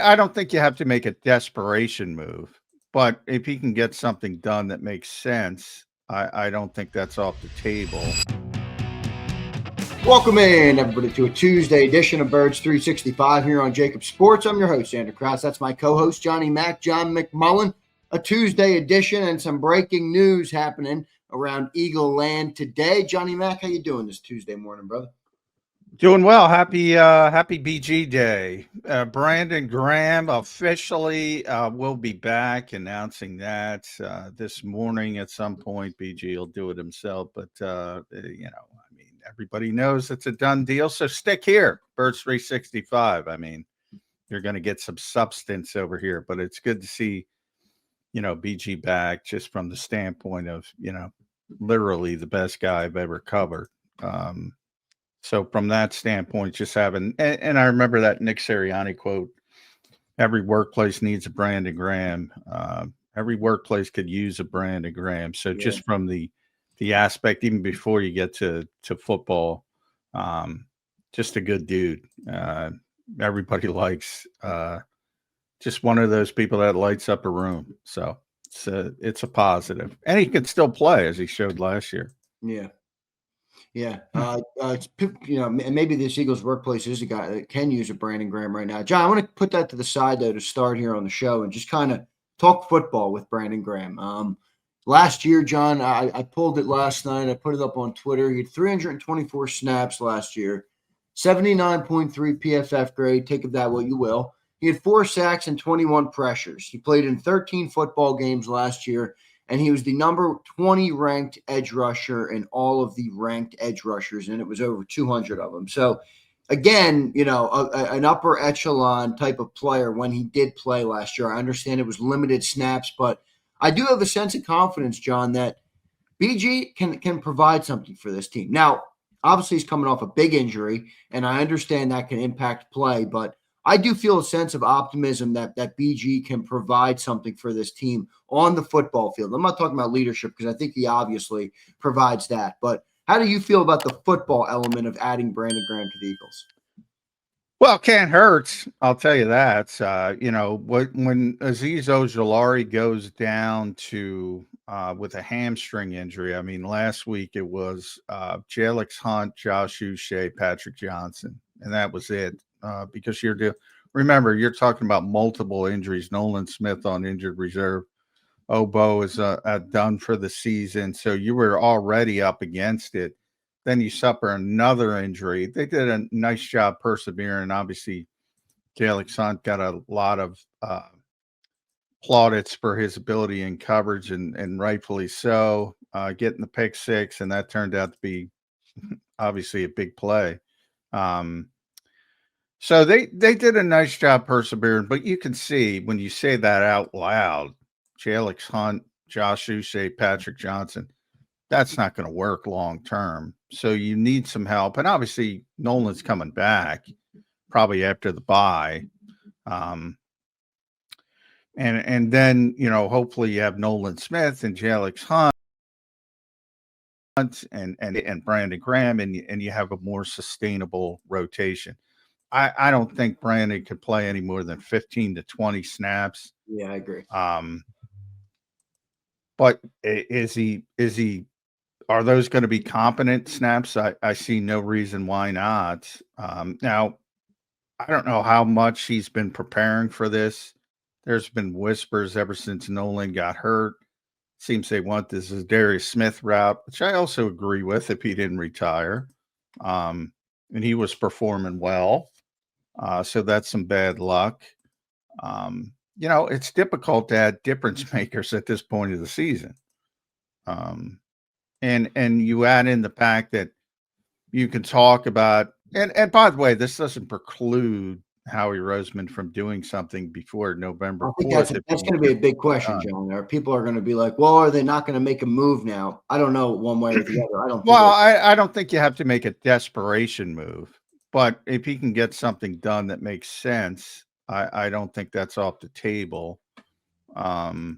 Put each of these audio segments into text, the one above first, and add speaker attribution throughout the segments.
Speaker 1: I don't think you have to make a desperation move, but if he can get something done that makes sense, I don't think that's off the table.
Speaker 2: Welcome in, everybody, to a Tuesday edition of Birds 365 here on JAKIB Sports. I'm your host, Zander Krause. That's my co-host, Johnny Mac, John McMullen. A Tuesday edition and some breaking news happening around Eagle Land today. Johnny Mac, how you doing this Tuesday morning, brother?
Speaker 1: Doing well. Happy BG Day. Brandon Graham officially will be back, announcing that this morning at some point. BG will do it himself, but everybody knows it's a done deal. So stick here, Birds 365. I mean, you're going to get some substance over here, but it's good to see, BG back just from the standpoint of, literally the best guy I've ever covered. So from that standpoint, just having, and I remember that Nick Sirianni quote, every workplace needs a Brandon Graham. Every workplace could use a Brandon Graham. So just from the aspect, even before you get to football, just a good dude. Everybody likes, just one of those people that lights up a room. So it's a positive, and he can still play as he showed last year.
Speaker 2: Yeah. Yeah. Maybe this Eagles workplace is a guy that can use a Brandon Graham right now. John, I want to put that to the side, though, to start here on the show and just kind of talk football with Brandon Graham. Last year, John, I pulled it last night. I put it up on Twitter. He had 324 snaps last year, 79.3 PFF grade. Take of that what you will. He had 4 sacks and 21 pressures. He played in 13 football games last year, and he was the number 20 ranked edge rusher in all of the ranked edge rushers, and it was over 200 of them. So, again, an upper echelon type of player when he did play last year. I understand it was limited snaps, but I do have a sense of confidence, John, that BG can provide something for this team. Now, obviously, he's coming off a big injury, and I understand that can impact play, but I do feel a sense of optimism that BG can provide something for this team on the football field. I'm not talking about leadership because I think he obviously provides that. But how do you feel about the football element of adding Brandon Graham to the Eagles?
Speaker 1: Well, can't hurt. I'll tell you that. When Azeez Ojulari goes down to with a hamstring injury, I mean, last week it was Jalix Hunt, Josh Uche, Patrick Johnson, and that was it. Because remember, you're talking about multiple injuries. Nolan Smith on injured reserve. Obo is done for the season. So you were already up against it. Then you suffer another injury. They did a nice job persevering. Obviously, Jalix Hunt got a lot of plaudits for his ability in coverage, and rightfully so, getting the pick 6, and that turned out to be obviously a big play. So they did a nice job persevering, but you can see when you say that out loud, Jalix Hunt, Josh Uche, Patrick Johnson, that's not going to work long term. So you need some help. And obviously Nolan's coming back probably after the bye. And then, hopefully you have Nolan Smith and Jalix Hunt and Brandon Graham, and you have a more sustainable rotation. I don't think Brandon could play any more than 15 to 20 snaps.
Speaker 2: Yeah, I agree.
Speaker 1: But are those going to be competent snaps? I see no reason why not. Now, I don't know how much he's been preparing for this. There's been whispers ever since Nolan got hurt. Seems they want this as Darius Smith route, which I also agree with if he didn't retire. And he was performing well. So that's some bad luck. It's difficult to add difference makers at this point of the season. And you add in the fact that you can talk about, and by the way, this doesn't preclude Howie Roseman from doing something before November 4th.
Speaker 2: That's going to be a big question, John. Or people are going to be like, well, are they not going to make a move now? I don't know one way or the other.
Speaker 1: I don't think you have to make a desperation move, but if he can get something done that makes sense, I don't think that's off the table. And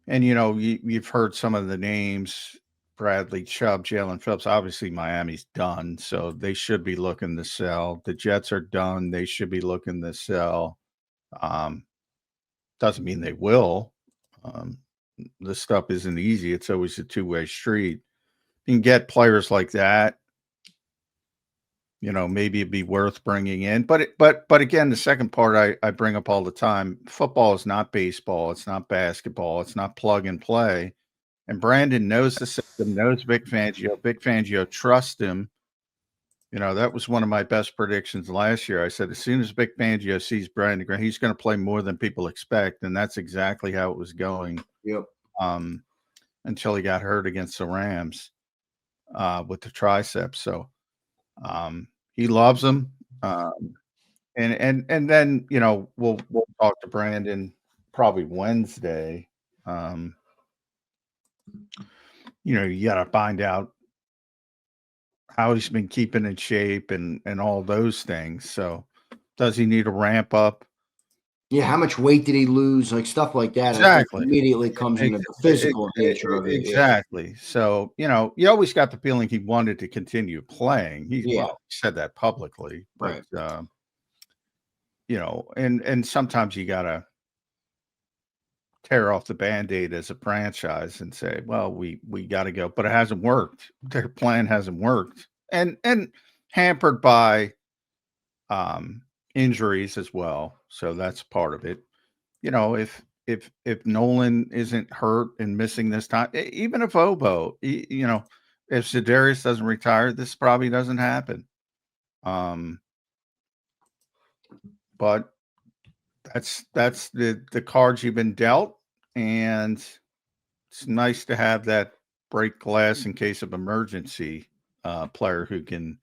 Speaker 1: you've heard some of the names. Bradley Chubb, Jalen Phillips. Obviously, Miami's done, so they should be looking to sell. The Jets are done. They should be looking to sell. Doesn't mean they will. This stuff isn't easy. It's always a two-way street. You can get players like that. Maybe it'd be worth bringing in. But again, the second part I bring up all the time: football is not baseball. It's not basketball. It's not plug and play. And Brandon knows the system, knows Vic Fangio. Vic Fangio trusts him. That was one of my best predictions last year. I said, as soon as Vic Fangio sees Brandon Graham, he's going to play more than people expect. And that's exactly how it was going.
Speaker 2: Yep.
Speaker 1: Until he got hurt against the Rams with the triceps. So he loves him. And then, we'll talk to Brandon probably Wednesday. You got to find out how he's been keeping in shape and all those things. So does he need to ramp up?
Speaker 2: Yeah, how much weight did he lose? Like stuff like that.
Speaker 1: Exactly.
Speaker 2: I think immediately comes into the physical nature of it.
Speaker 1: Exactly. Yeah. So, you always got the feeling he wanted to continue playing. He said that publicly. But,
Speaker 2: right.
Speaker 1: And sometimes you got to tear off the Band-Aid as a franchise and say, well, we got to go, but it hasn't worked. Their plan hasn't worked, and hampered by injuries as well. So that's part of it. If Nolan isn't hurt and missing this time, even if Obo, if Za'Darius doesn't retire, this probably doesn't happen. But that's the cards you've been dealt. And it's nice to have that break glass in case of emergency player who can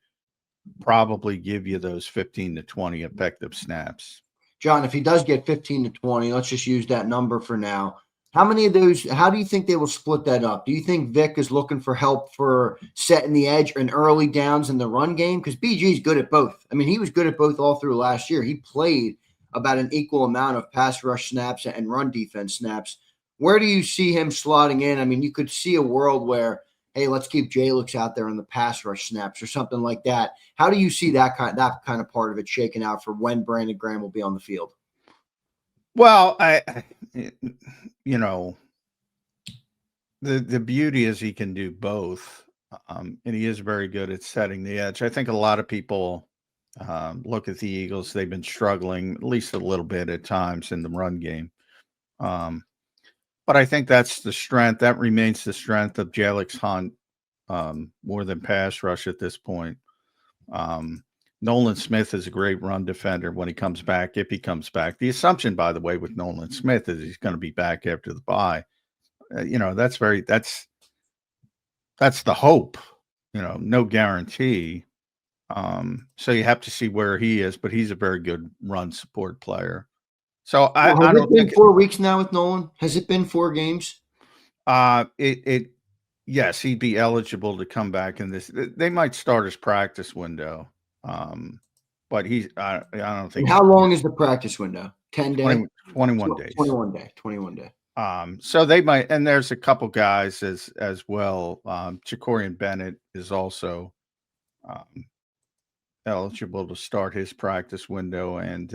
Speaker 1: probably give you those 15 to 20 effective snaps.
Speaker 2: John, if he does get 15 to 20, let's just use that number for now. How many of those, how do you think they will split that up? Do you think Vic is looking for help for setting the edge and early downs in the run game? Because BG is good at both. I mean, he was good at both all through last year. He played about an equal amount of pass rush snaps and run defense snaps. Where do you see him slotting in? I mean, you could see a world where, hey, let's keep Jalix out there on the pass rush snaps or something like that. How do you see that kind of part of it shaking out for when Brandon Graham will be on the field?
Speaker 1: Well, the beauty is he can do both, and he is very good at setting the edge. I think a lot of people look at the Eagles; they've been struggling at least a little bit at times in the run game. But I think that's the strength. That remains the strength of Jalix Hunt more than pass rush at this point. Nolan Smith is a great run defender when he comes back, if he comes back. The assumption, by the way, with Nolan Smith is he's going to be back after the bye. That's the hope. No guarantee. So you have to see where he is, but he's a very good run support player. So I don't think
Speaker 2: 4 weeks now with Nolan. Has it been 4 games?
Speaker 1: Yes, he'd be eligible to come back in this. They might start his practice window, but I don't think.
Speaker 2: And how long is the practice window? 10 days.
Speaker 1: 21 days.
Speaker 2: 21 day.
Speaker 1: So they might, and there's a couple guys as well. Jacorian Bennett is also eligible to start his practice window, and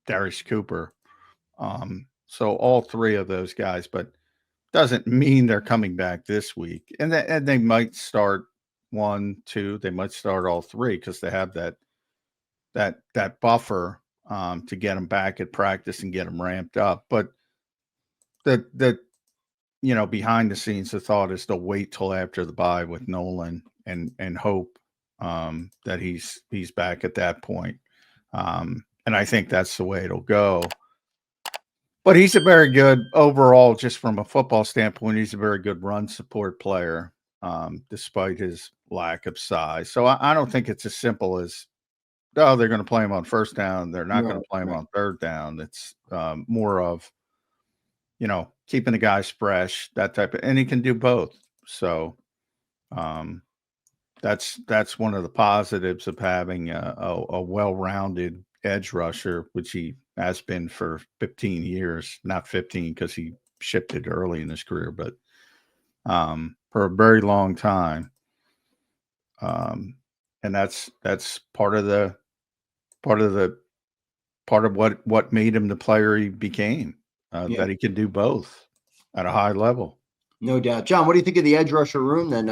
Speaker 1: Darius Cooper. So all 3 of those guys, but doesn't mean they're coming back this week. And they might start 1, 2. They might start all 3 because they have that buffer to get them back at practice and get them ramped up. But the behind the scenes, the thought is to wait till after the bye with Nolan and hope that he's back at that point. And I think that's the way it'll go. But he's a very good overall, just from a football standpoint, he's a very good run support player, despite his lack of size. So I don't think it's as simple as, they're going to play him on first down. They're not going to play him on third down. It's more of, keeping the guys fresh, that type of, and he can do both. So that's one of the positives of having a well-rounded edge rusher, which he has been for 15 years, not 15 because he shifted early in his career, but for a very long time. And that's part of what made him the player he became, that he can do both at a high level.
Speaker 2: No doubt. John, what do you think of the edge rusher room then?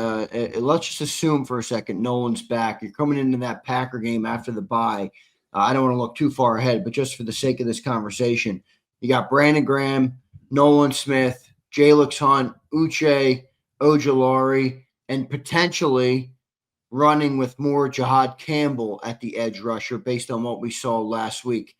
Speaker 2: Let's just assume for a second Nolan's back. You're coming into that Packer game after the bye. I don't want to look too far ahead, but just for the sake of this conversation, you got Brandon Graham, Nolan Smith, Jalix Hunt, Uche, Ojulari, and potentially running with more Jihad Campbell at the edge rusher based on what we saw last week.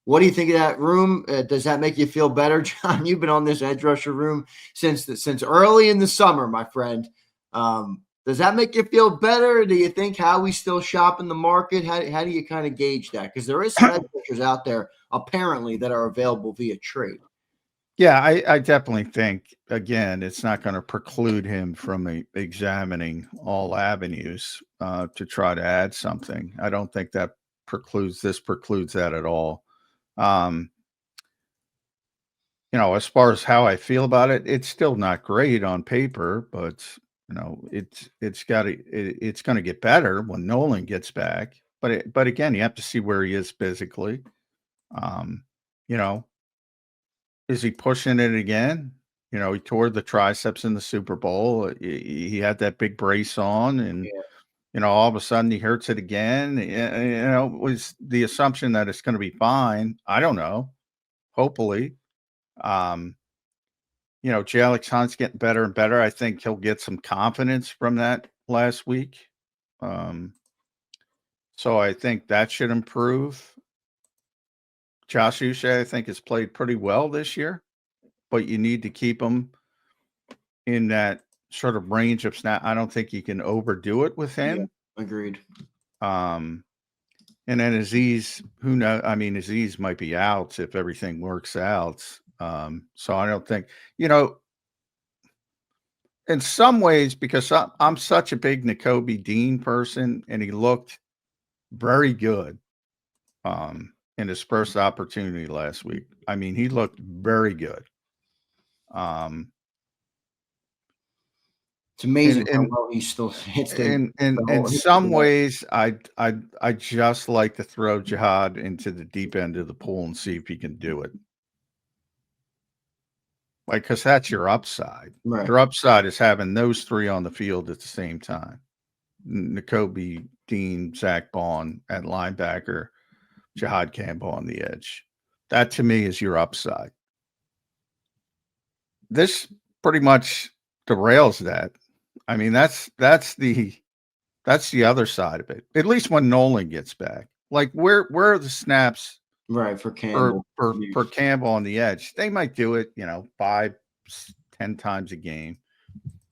Speaker 2: What do you think of that room? Does that make you feel better, John? You've been on this edge rusher room since early in the summer, my friend. Does that make you feel better? Do you think Howie's still shopping the market? How do you kind of gauge that? Because there is some edge rushers out there apparently that are available via trade.
Speaker 1: Yeah, I definitely think, again, it's not going to preclude him from examining all avenues to try to add something. I don't think that precludes that at all. As far as how I feel about it, it's still not great on paper, but it's going to get better when Nolan gets back. But again, you have to see where he is physically. Is he pushing it again? He tore the triceps in the Super Bowl. He had that big brace on, and all of a sudden he hurts it again. Was the assumption that it's going to be fine. I don't know. Hopefully. Jalix Hunt's getting better and better. I think he'll get some confidence from that last week. So I think that should improve. Josh Uche, I think, has played pretty well this year, but you need to keep him in that sort of range of snap. I don't think you can overdo it with him.
Speaker 2: Yeah, agreed.
Speaker 1: And then Aziz, who knows? I mean, Aziz might be out if everything works out. So I don't think, in some ways, because I'm such a big Nico Dean person, and he looked very good in his first opportunity last week. I mean, he looked very good.
Speaker 2: It's amazing how well he still hits
Speaker 1: in some ways, I just like to throw Jihad into the deep end of the pool and see if he can do it. Because that's your upside.
Speaker 2: Right.
Speaker 1: Your upside is having those three on the field at the same time. Nico Dean, Zach Bond at linebacker, Jihad Campbell on the edge. That to me is your upside. This pretty much derails that. I mean, that's the other side of it. At least when Nolan gets back. Like where are the snaps?
Speaker 2: Right, for Campbell.
Speaker 1: For Campbell on the edge. They might do it, 5-10 times a game,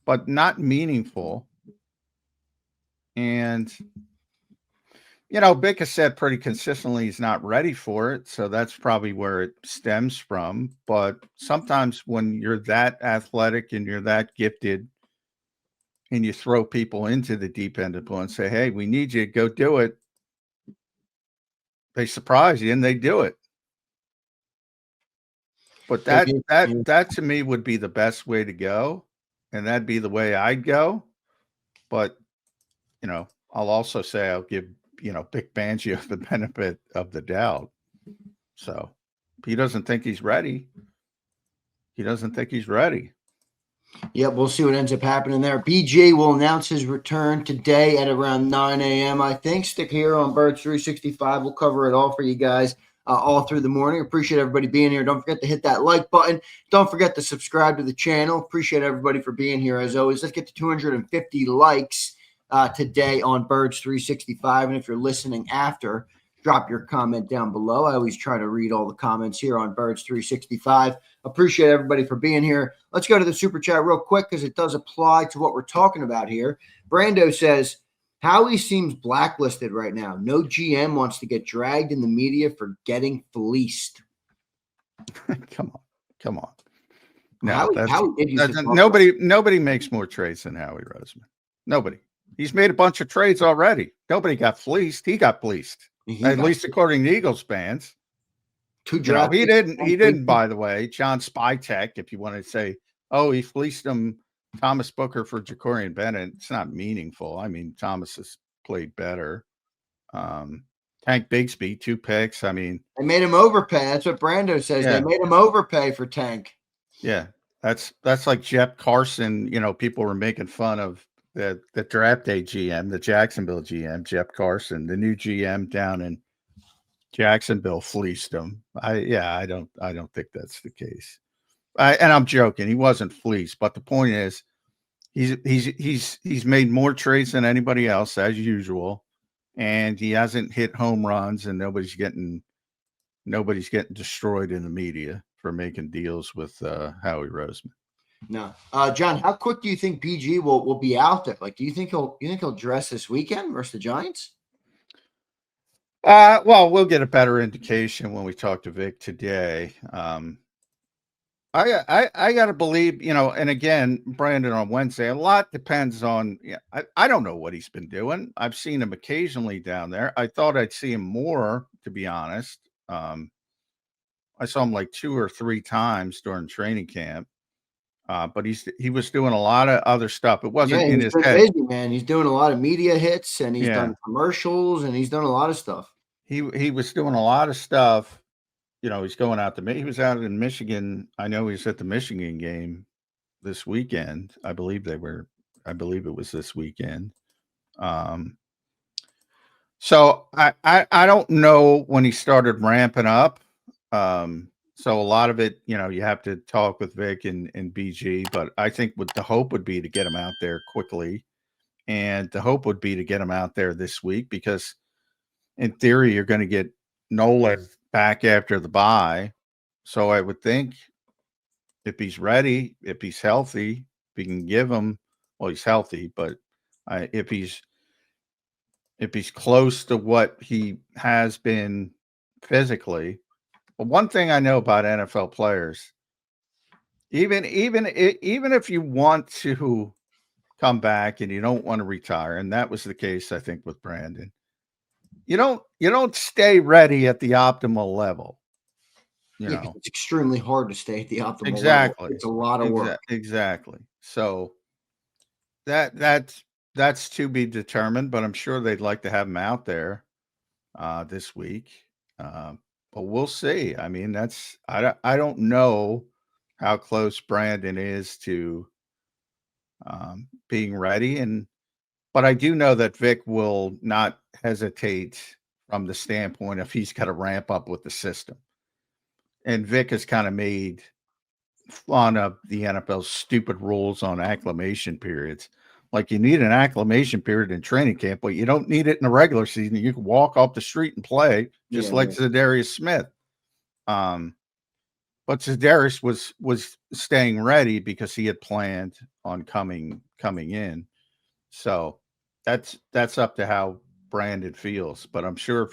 Speaker 1: but not meaningful. And Vic has said pretty consistently he's not ready for it, so that's probably where it stems from. But sometimes when you're that athletic and you're that gifted, and you throw people into the deep end of the pool and say, "Hey, we need you to go do it," they surprise you and they do it. But that to me would be the best way to go, and that'd be the way I'd go. But I'll also say I'll give Vic Fangio the benefit of the doubt. So if he doesn't think he's ready, he doesn't think he's ready.
Speaker 2: Yep, we'll see what ends up happening there. BJ will announce his return today at around 9 a.m. I think. Stick here on Birds 365. We'll cover it all for you guys all through the morning. Appreciate everybody being here. Don't forget to hit that like button. Don't forget to subscribe to the channel. Appreciate everybody for being here as always. Let's get to 250 likes today on Birds 365. And if you're listening after, drop your comment down below. I always try to read all the comments here on Birds 365. Appreciate everybody for being here. Let's go to the super chat real quick because it does apply to what we're talking about here. Brando says, Howie seems blacklisted right now. No GM wants to get dragged in the media for getting fleeced.
Speaker 1: Come on. No,
Speaker 2: Howie
Speaker 1: nobody makes more trades than Howie Roseman. Nobody. He's made a bunch of trades already. Nobody got fleeced. He got fleeced. At least according to Eagles fans. He didn't, by the way, John Spytek, if you want to say, oh, he fleeced him Thomas Booker for Jacorian Bennett, it's not meaningful. I mean, Thomas has played better. Tank Bigsby, 2 picks. I mean,
Speaker 2: they made him overpay. That's what Brando says.
Speaker 1: yeah.
Speaker 2: They made him overpay for Tank.
Speaker 1: Yeah, that's like Jeff Carson. You know, people were making fun of the draft day GM, the Jacksonville GM, Jeff Carson, the new GM down in Jacksonville fleeced him. I don't think that's the case. And I'm joking. He wasn't fleeced, but the point is, he's made more trades than anybody else as usual, and he hasn't hit home runs, and nobody's getting destroyed in the media for making deals with Howie Roseman.
Speaker 2: No, John, how quick do you think BG will be out there? Like, do you think he'll dress this weekend versus the Giants?
Speaker 1: Well, we'll get a better indication when we talk to Vic today. I got to believe, you know, and again, Brandon on Wednesday, a lot depends on, I don't know what he's been doing. I've seen him occasionally down there. I thought I'd see him more, to be honest. I saw him like 2 or 3 times during training camp. But he was doing a lot of other stuff. It wasn't in his head.
Speaker 2: Busy, man. He's doing a lot of media hits, and he's done commercials, and he's done a lot of stuff.
Speaker 1: He was doing a lot of stuff. You know, he's going out he was out in Michigan. I know he's at the Michigan game this weekend. I believe it was this weekend. So I don't know when he started ramping up. So a lot of it, you know, you have to talk with Vic and BG, but I think what the hope would be to get him out there quickly. And the hope would be to get him out there this week, because in theory, you're going to get Nolan back after the bye. So I would think if he's ready, if he's healthy, if we can give him, well, he's healthy, but if he's close to what he has been physically. But one thing I know about NFL players, even if you want to come back and you don't want to retire, and that was the case, I think, with Brandon, you don't stay ready at the optimal level. You know,
Speaker 2: it's extremely hard to stay at the optimal
Speaker 1: level.
Speaker 2: It's a lot of work.
Speaker 1: Exactly. So that's to be determined, but I'm sure they'd like to have him out there this week. But we'll see. I mean, I don't know how close Brandon is to being ready, but I do know that Vic will not hesitate from the standpoint of he's got to ramp up with the system. And Vic has kind of made fun of the NFL's stupid rules on acclimation periods. Like, you need an acclimation period in training camp, but you don't need it in the regular season. You can walk off the street and play, just like Zadarius Smith. But Zadarius was staying ready because he had planned on coming in. So that's up to how Brandon feels. But I'm sure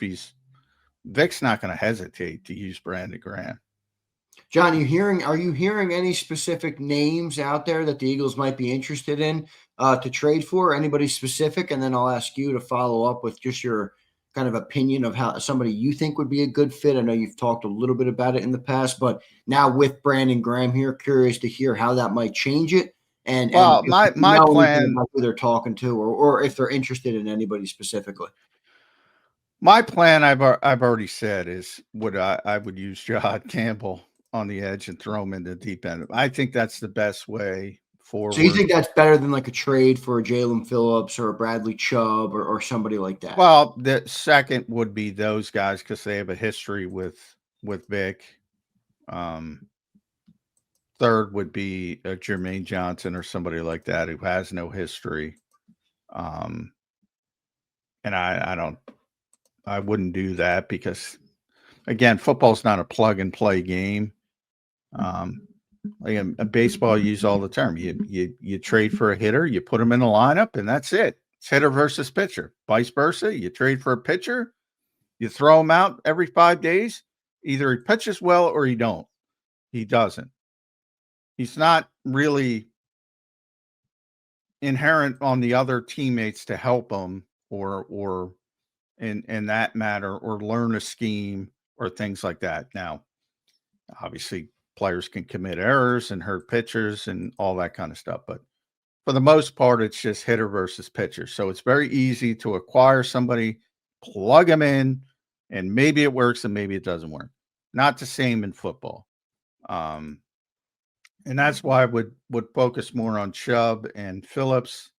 Speaker 1: Vic's not going to hesitate to use Brandon Graham.
Speaker 2: John, are you hearing any specific names out there that the Eagles might be interested in to trade for? Anybody specific? And then I'll ask you to follow up with just your kind of opinion of how somebody you think would be a good fit. I know you've talked a little bit about it in the past, but now with Brandon Graham here, curious to hear how that might change it. And
Speaker 1: my plan,
Speaker 2: about who they're talking to, or if they're interested in anybody specifically.
Speaker 1: My plan, I've already said, is I would use Jahad Campbell on the edge and throw him in the deep end. I think that's the best way forward.
Speaker 2: So you think that's better than like a trade for a Jalen Phillips or a Bradley Chubb or somebody like that?
Speaker 1: Well, the second would be those guys because they have a history with Vic. Third would be a Jermaine Johnson or somebody like that who has no history. And I wouldn't do that because, again, football's not a plug and play game. Like in baseball, you use all the term. You trade for a hitter, you put him in the lineup, and that's it. It's hitter versus pitcher. Vice versa, you trade for a pitcher, you throw him out every 5 days. Either he pitches well or he doesn't. He's not really inherent on the other teammates to help him or in that matter, or learn a scheme or things like that. Now, obviously, players can commit errors and hurt pitchers and all that kind of stuff, but for the most part, it's just hitter versus pitcher. So it's very easy to acquire somebody, plug them in, and maybe it works and maybe it doesn't work. Not the same in football. And that's why I would focus more on Chubb and Phillips.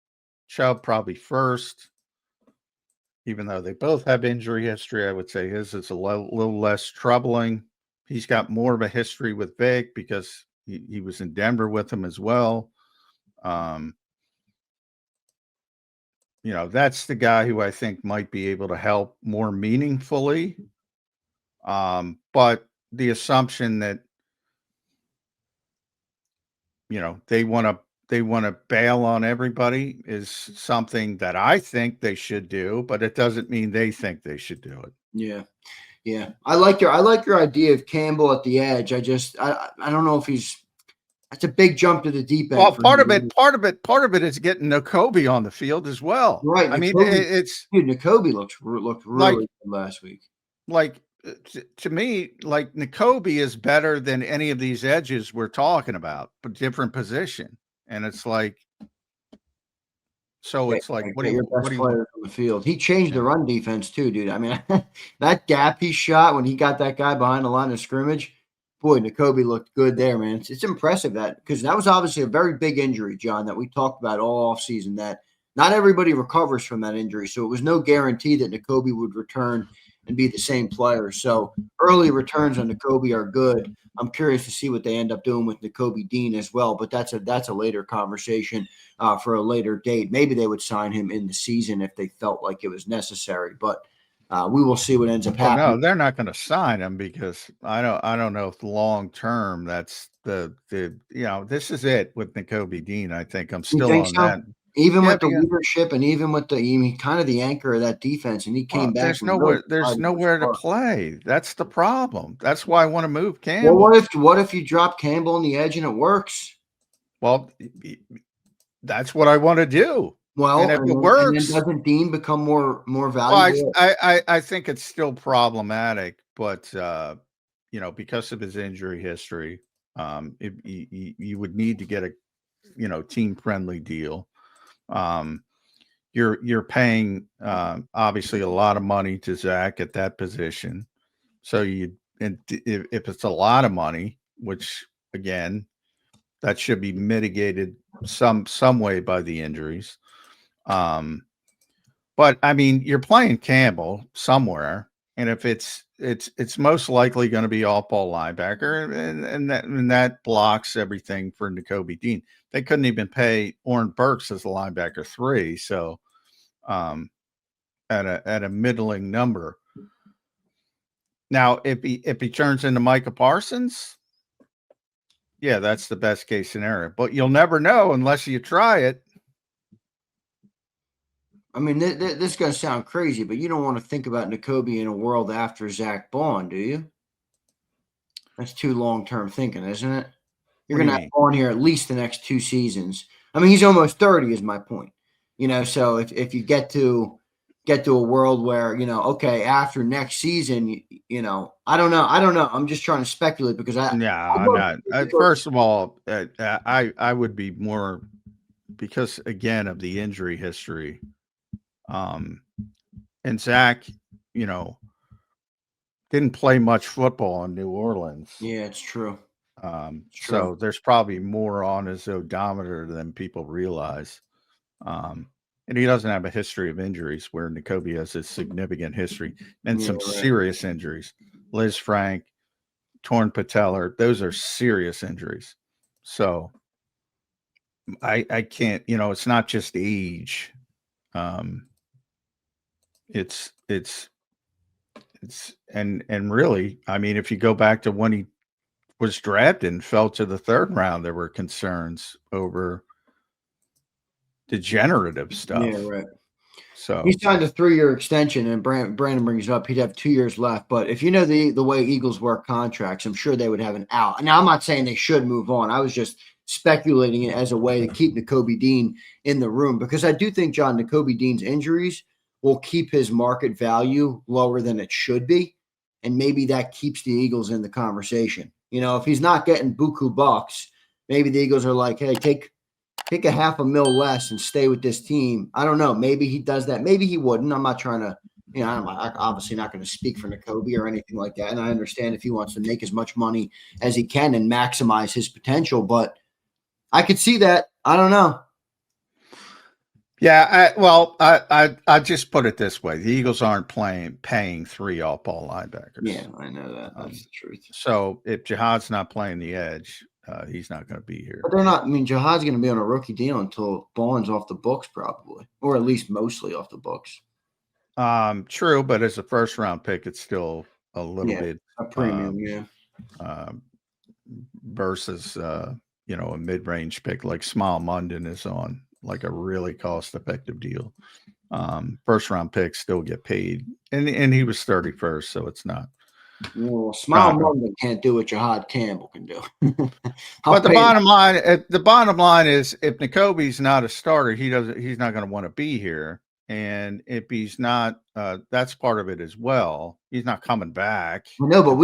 Speaker 1: Chubb probably first, even though they both have injury history. I would say his is a little less troubling. He's got more of a history with Vic because he was in Denver with him as well. That's the guy who I think might be able to help more meaningfully. But the assumption that, they want to bail on everybody is something that I think they should do, but it doesn't mean they think they should do it.
Speaker 2: Yeah. Yeah. I like your idea of Campbell at the edge. I don't know if that's a big jump to the deep end.
Speaker 1: Well, part of it is getting Nakobe on the field as well.
Speaker 2: Right.
Speaker 1: I mean,
Speaker 2: Nakobe looked really good last week.
Speaker 1: Like to me, like Nakobe is better than any of these edges we're talking about, but different position. And it's like, so it's like, what do you
Speaker 2: player on the field? He changed the run defense too, dude. I mean, that gap he shot when he got that guy behind the line of scrimmage, boy, Nakobe looked good there, man. It's impressive because that was obviously a very big injury, John, that we talked about all offseason, that not everybody recovers from that injury. So it was no guarantee that Nakobe would return and be the same player. So early returns on Nakobe are good. I'm curious to see what they end up doing with Nico Dean as well, but that's a later conversation for a later date. Maybe they would sign him in the season if they felt like it was necessary, but we will see what ends up happening.
Speaker 1: No, they're not going to sign him because I don't know if long term that's the this is it with Nico Dean. I think I'm still on that.
Speaker 2: Even with the leadership and even with kind of the anchor of that defense, and he came back.
Speaker 1: There's nowhere to play. That's the problem. That's why I want to move Campbell.
Speaker 2: Well, what if you drop Campbell on the edge and it works?
Speaker 1: Well, that's what I want to do.
Speaker 2: Well,
Speaker 1: and if it works,
Speaker 2: and then doesn't Dean become more valuable?
Speaker 1: Well, I think it's still problematic, but because of his injury history, you would need to get a team friendly deal. You're paying obviously a lot of money to Zach at that position. So if it's a lot of money, which again, that should be mitigated some way by the injuries. But I mean, you're playing Campbell somewhere, and if it's most likely going to be off-ball linebacker, and that blocks everything for Nico Dean. They couldn't even pay Oren Burks as a linebacker 3, so at a middling number. Now, if he turns into Micah Parsons, yeah, that's the best case scenario. But you'll never know unless you try it.
Speaker 2: I mean, this is going to sound crazy, but you don't want to think about Nakobe in a world after Zach Bond, do you? That's too long-term thinking, isn't it? You're going to have Bond here at least the next 2 seasons. I mean, he's almost 30 is my point. So if you get to a world where, okay, after next season, I don't know. I'm just trying to speculate because
Speaker 1: I'm not. First of all, I would be more because, again, of the injury history. And Zach, didn't play much football in New Orleans.
Speaker 2: Yeah, it's true.
Speaker 1: So there's probably more on his odometer than people realize. And he doesn't have a history of injuries where Nakobe has a significant history and some serious injuries. Liz Frank, torn patellar, those are serious injuries. So I can't, it's not just age. It's and really, I mean, if you go back to when he was drafted and fell to the 3rd round, there were concerns over degenerative stuff.
Speaker 2: Yeah, right.
Speaker 1: So
Speaker 2: he signed a 3-year extension, and Brandon brings it up. He'd have 2 years left. But if you know the way Eagles work contracts, I'm sure they would have an out. Now, I'm not saying they should move on. I was just speculating it as a way to keep Nico Dean in the room because I do think, John, Nico Dean's injuries will keep his market value lower than it should be. And maybe that keeps the Eagles in the conversation. If he's not getting buku bucks, maybe the Eagles are like, hey, take take a $500,000 less and stay with this team. I don't know. Maybe he does that. Maybe he wouldn't. I'm not trying to, I'm obviously not going to speak for Nicobe or anything like that. And I understand if he wants to make as much money as he can and maximize his potential, but I could see that. I don't know.
Speaker 1: Yeah, I just put it this way: the Eagles aren't paying 3 off-ball linebackers.
Speaker 2: Yeah, I know that. That's the truth.
Speaker 1: So if Jihad's not playing the edge, he's not going to be here.
Speaker 2: But they're not. I mean, Jihad's going to be on a rookie deal until Bowen's off the books, probably, or at least mostly off the books.
Speaker 1: True, but as a first-round pick, it's still a little bit
Speaker 2: a premium,
Speaker 1: versus a mid-range pick like Smile Munden is on like a really cost-effective deal. First-round picks still get paid, and he was 31st, so it's not.
Speaker 2: Well, Smile Munden can't do what Jihad Campbell can do.
Speaker 1: But the bottom line is, if Nicobe's not a starter, he's not going to want to be here. And if he's not, that's part of it as well. He's not coming back.
Speaker 2: No, but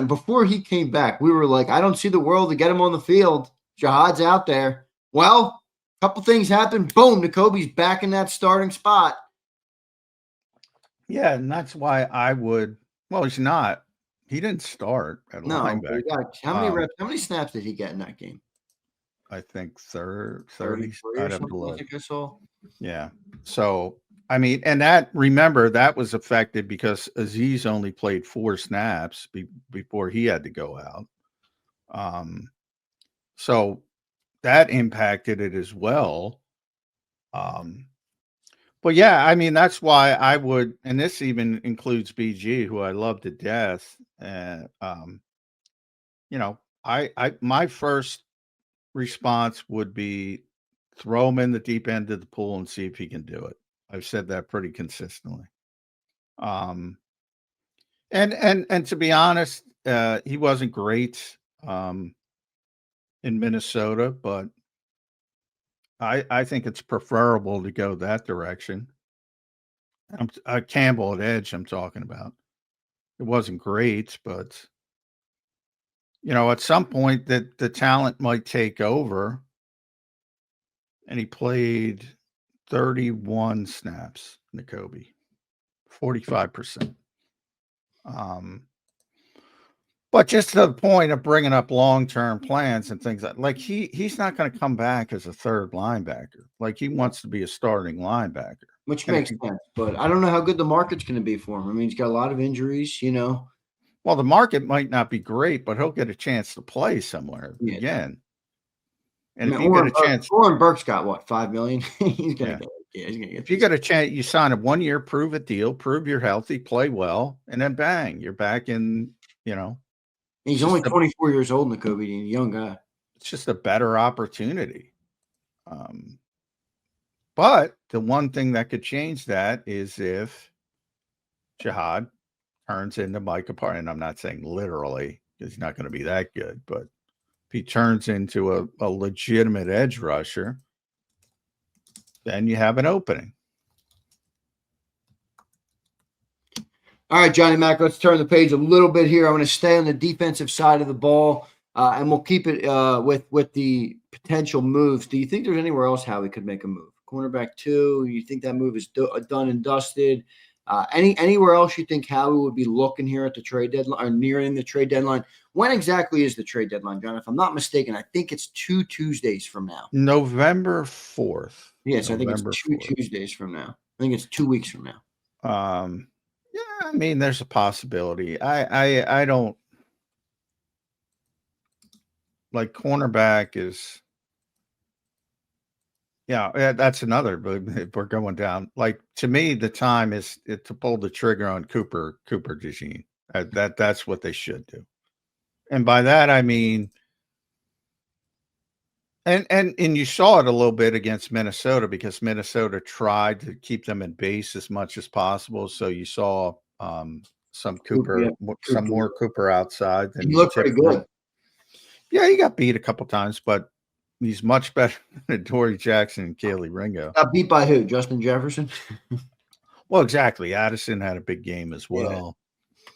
Speaker 2: before he came back, we were like, I don't see the world to get him on the field. Jihad's out there. Well, a couple things happened. Boom, Nicobe's back in that starting spot.
Speaker 1: Yeah, and that's why I would. Well, he's not. He didn't start at linebacker.
Speaker 2: How many reps? How many snaps did he get in that game?
Speaker 1: I think 30.
Speaker 2: I'd have to look. I think I saw.
Speaker 1: Yeah. So, I mean, and that was affected because Aziz only played 4 snaps before he had to go out. So that impacted it as well. But yeah, I mean, that's why I would, and this even includes BG, who I love to death. And, my first response would be throw him in the deep end of the pool and see if he can do it. I've said that pretty consistently. And to be honest, he wasn't great in Minnesota, but I think it's preferable to go that direction. Campbell at edge, I'm talking about. It wasn't great, but at some point that the talent might take over. And he played 31 snaps, Nicobe, 45%. But just to the point of bringing up long-term plans and things like he's not going to come back as a third linebacker. Like he wants to be a starting linebacker.
Speaker 2: Which makes sense. But I don't know how good the market's going to be for him. I mean, he's got a lot of injuries,
Speaker 1: Well, the market might not be great, but he'll get a chance to play somewhere again. And if you get a chance,
Speaker 2: Oren Burke's got what, $5 million? He's gonna get.
Speaker 1: If you get a chance, you sign a 1-year prove-it deal, prove you're healthy, play well, and then bang, you're back in.
Speaker 2: He's only 24 years old, Nicobe, a young guy.
Speaker 1: It's just a better opportunity. But the one thing that could change that is if Jihad turns into Micah Parsons, and I'm not saying literally because he's not going to be that good, but if he turns into a legitimate edge rusher, then you have an opening.
Speaker 2: All right, Johnny Mac, let's turn the page a little bit here. I want to stay on the defensive side of the ball, and we'll keep it with the potential moves. Do you think there's anywhere else Howie could make a move? Cornerback 2, you think that move is done and dusted? Anywhere else you think Howie would be looking here at the trade deadline or nearing the trade deadline? When exactly is the trade deadline, John? If I'm not mistaken, I think it's 2 Tuesdays from now.
Speaker 1: November 4th.
Speaker 2: Yes, I think it's 2 Tuesdays from now. I think it's 2 weeks from now.
Speaker 1: Yeah, I mean, there's a possibility. I don't like cornerback is. Yeah, that's another. But if we're going down, like to me, the time is to pull the trigger on Cooper DeJean. That's what they should do, and by that I mean, and you saw it a little bit against Minnesota because Minnesota tried to keep them in base as much as possible. So you saw some more Cooper outside.
Speaker 2: He looked pretty good.
Speaker 1: Yeah, he got beat a couple times, but he's much better than Dory Jackson and Kaylee Ringo.
Speaker 2: Got beat by who? Justin Jefferson?
Speaker 1: Well, exactly. Addison had a big game as well.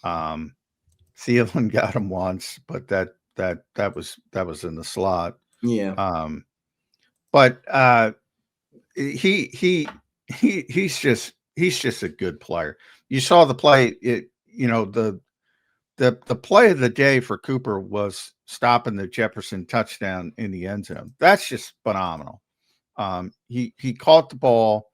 Speaker 1: Yeah. Thielen got him once, but that was in the slot.
Speaker 2: Yeah.
Speaker 1: But he's just a good player. You saw the play. The play of the day for Cooper was stopping the Jefferson touchdown in the end zone. That's just phenomenal. He caught the ball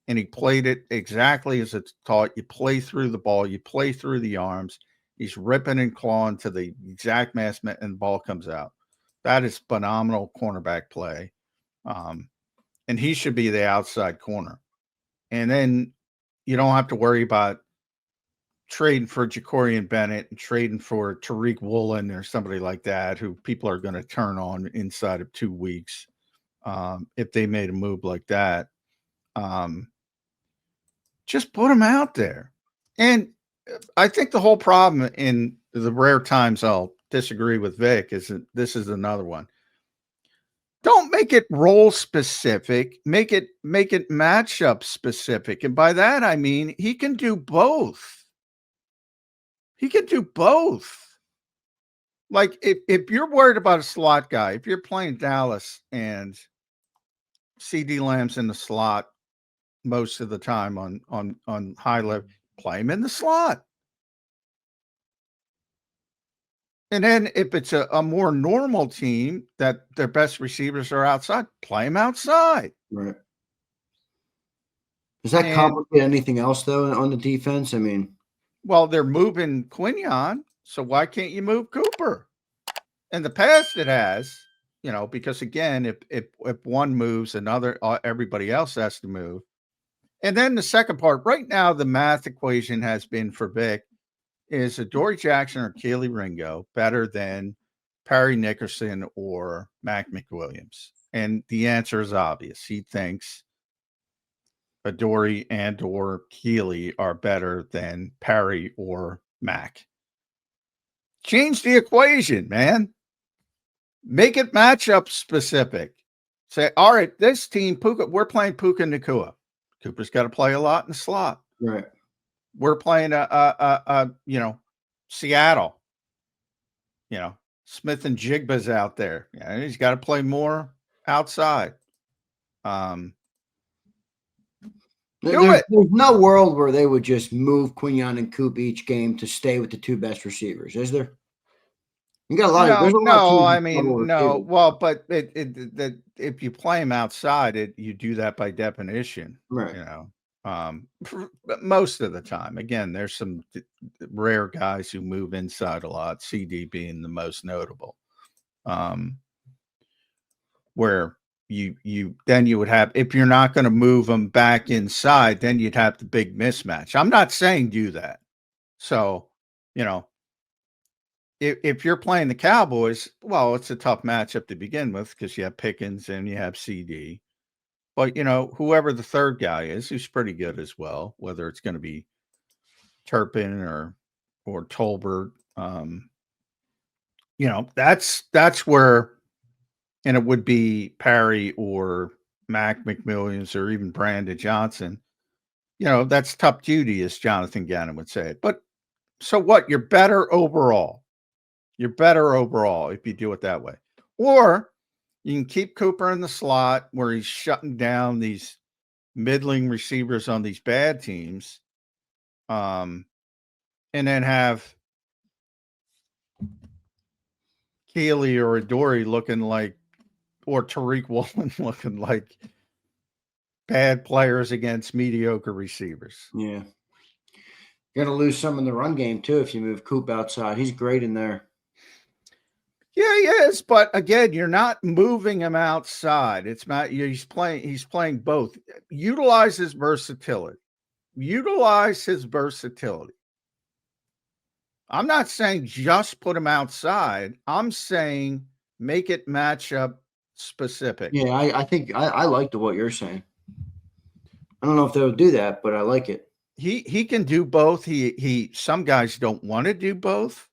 Speaker 1: and he played it exactly as it's taught. You play through the ball, you play through the arms. He's ripping and clawing to the exact mass, and the ball comes out. That is phenomenal cornerback play. And he should be the outside corner. And then you don't have to worry about trading for Jacorian Bennett and trading for Tariq Woolen or somebody like that, who people are going to turn on inside of 2 weeks if they made a move like that. Just put them out there. And I think the whole problem in the rare times I'll disagree with Vic is that this is another one. Don't make it role specific, make it matchup specific. And by that, I mean, he can do both. He can do both. Like if you're worried about a slot guy, if you're playing Dallas and CD Lamb's in the slot most of the time on high level, play him in the slot. And then if it's a more normal team that their best receivers are outside, play them outside.
Speaker 2: Right. Does that complicate anything else, though, on the defense? I mean,
Speaker 1: well, they're moving Quinion, so why can't you move Cooper? In the past, it has, because again, if one moves, everybody else has to move. And then the second part, right now, the math equation has been for Vic is Adoree Jackson or Keely Ringo better than Perry Nickerson or Mac McWilliams? And the answer is obvious. He thinks Adoree and or Keely are better than Perry or Mac. Change the equation, man. Make it matchup specific. Say, all right, this team, Puka, we're playing Puka Nacua. Cooper's got to play a lot in the slot.
Speaker 2: Right.
Speaker 1: We're playing Seattle. Smith and Jigba's out there. He's got to play more outside.
Speaker 2: There's no world where they would just move Quinion and Coop each game to stay with the 2 best receivers, is there? You got a lot of.
Speaker 1: No. Well, but if you play him outside, you do that by definition,
Speaker 2: right?
Speaker 1: Most of the time. Again, there's some rare guys who move inside a lot. CD being the most notable, where you would have, if you're not going to move them back inside, then you'd have the big mismatch. I'm not saying do that. So, if you're playing the Cowboys, well, it's a tough matchup to begin with because you have Pickens and you have CD. But, whoever the third guy is, who's pretty good as well, whether it's going to be Turpin or Tolbert, that's where, and it would be Perry or Mac McMillians or even Brandon Johnson. That's tough duty, as Jonathan Gannon would say it. But so what? You're better overall. You're better overall if you do it that way. Or you can keep Cooper in the slot where he's shutting down these middling receivers on these bad teams. And then have Keely or Adoree looking like, or Tariq Woolen looking like bad players against mediocre receivers.
Speaker 2: Yeah. You're going to lose some in the run game, too, if you move Coop outside. He's great in there.
Speaker 1: Yeah, he is, but again, you're not moving him outside. It's not. He's playing both. Utilize his versatility. I'm not saying just put him outside. I'm saying make it matchup specific.
Speaker 2: Yeah, I think I like what you're saying. I don't know if they'll do that, but I like it.
Speaker 1: He can do both. Some guys don't want to do both.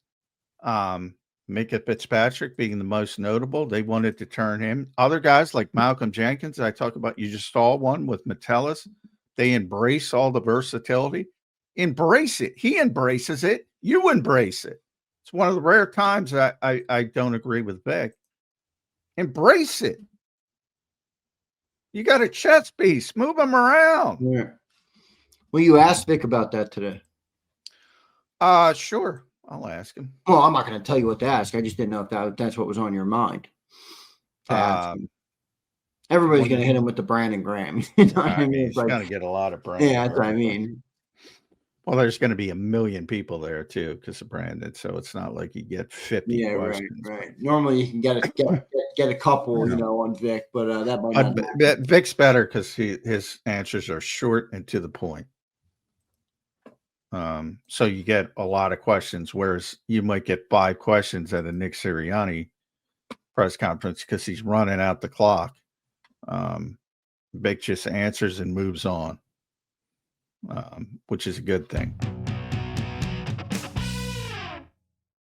Speaker 1: Micah Fitzpatrick being the most notable. They wanted to turn him. Other guys like Malcolm Jenkins, I talk about, you just saw one with Metellus. They embrace all the versatility. Embrace it. He embraces it. You embrace it. It's one of the rare times I don't agree with Vic. Embrace it. You got a chess piece. Move him around.
Speaker 2: Yeah. Well, you asked Vic about that today.
Speaker 1: Sure. I'll ask him.
Speaker 2: Well, I'm not going to tell you what to ask. I just didn't know if that's what was on your mind. Everybody's going to hit him with the Brandon Graham. You know what I mean?
Speaker 1: He's
Speaker 2: It's like,
Speaker 1: going to get a lot of Brandon.
Speaker 2: yeah, that's what I mean.
Speaker 1: Well, there's going to be 1 million people there too because of Brandon, so it's not like you get 50 questions.
Speaker 2: Right. Normally, you can get a couple, you know, on Vic, but that might not.
Speaker 1: Vic's better because his answers are short and to the point. So you get a lot of questions, whereas you might get 5 questions at a Nick Sirianni press conference because he's running out the clock. Vic just answers and moves on, which is a good thing.